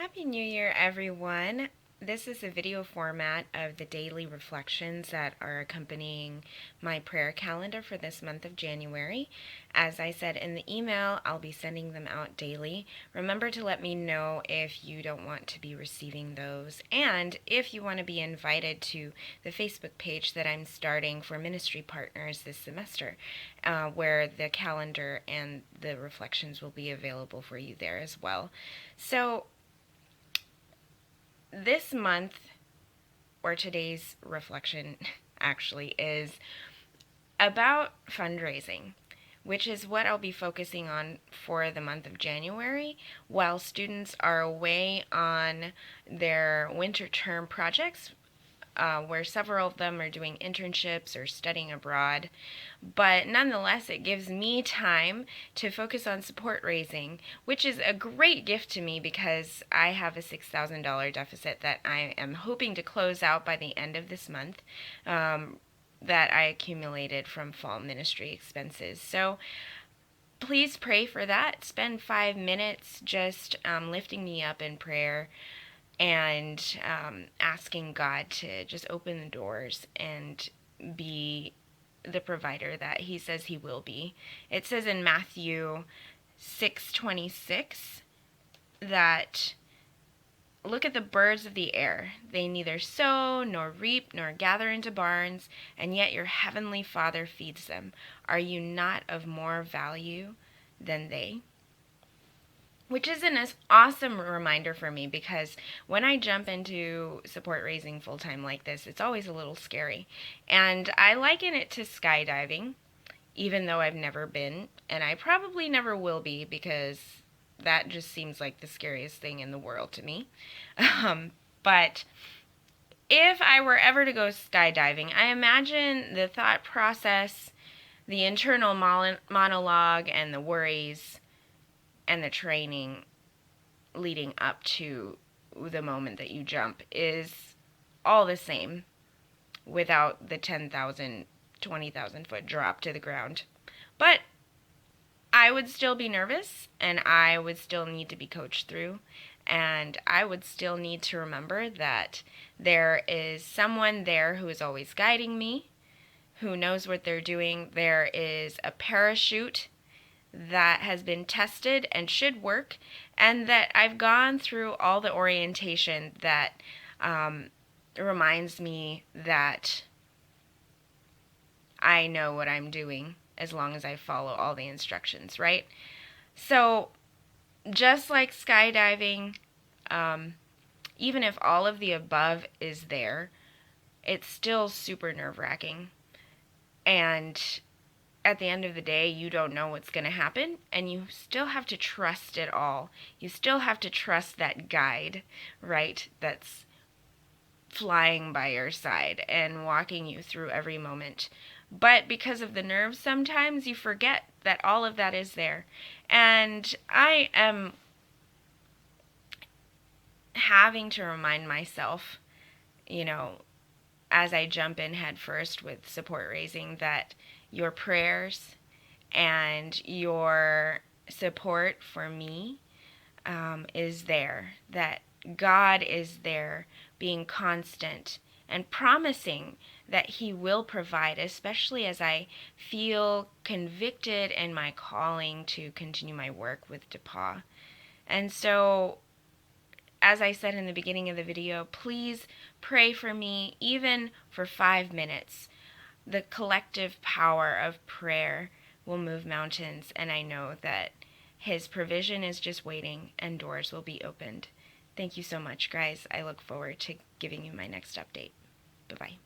Happy New Year, everyone. This is a video format of the daily reflections that are accompanying my prayer calendar for this month of January. As I said in the email, I'll be sending them out daily. Remember to let me know if you don't want to be receiving those, and if you want to be invited to the Facebook page that I'm starting for ministry partners this semester, where the calendar and the reflections will be available for you there as well. So, this month, or today's reflection actually, is about fundraising, which is what I'll be focusing on for the month of January while students are away on their winter term projects, where several of them are doing internships or studying abroad. But nonetheless, it gives me time to focus on support raising, which is a great gift to me because I have a $6,000 deficit that I am hoping to close out by the end of this month, that I accumulated from fall ministry expenses. So please pray for that. Spend 5 minutes just lifting me up in prayer and asking God to just open the doors and be the provider that he says he will be. It says in Matthew 6:26 that, look at the birds of the air. They neither sow nor reap nor gather into barns, and yet your heavenly Father feeds them. Are you not of more value than they? Which is an awesome reminder for me, because when I jump into support raising full time like this, it's always a little scary. And I liken it to skydiving, even though I've never been, and I probably never will be, because that just seems like the scariest thing in the world to me. But if I were ever to go skydiving, I imagine the thought process, the internal monologue, and the worries and the training leading up to the moment that you jump is all the same without the 10,000, 20,000 foot drop to the ground. But I would still be nervous, and I would still need to be coached through, and I would still need to remember that there is someone there who is always guiding me, who knows what they're doing. There is a parachute that has been tested and should work, and that I've gone through all the orientation that reminds me that I know what I'm doing as long as I follow all the instructions, right? So, just like skydiving, even if all of the above is there, it's still super nerve-wracking. And at the end of the day, you don't know what's going to happen, and you still have to trust it all. You still have to trust that guide, right, that's flying by your side and walking you through every moment. But because of the nerves, sometimes you forget that all of that is there. And I am having to remind myself, as I jump in head first with support raising, that your prayers and your support for me is there, that God is there being constant and promising that he will provide, especially as I feel convicted in my calling to continue my work with DePauw. And so, as I said in the beginning of the video, please pray for me, even for 5 minutes. The collective power of prayer will move mountains, and I know that his provision is just waiting and doors will be opened. Thank you so much, guys. I look forward to giving you my next update. Bye-bye.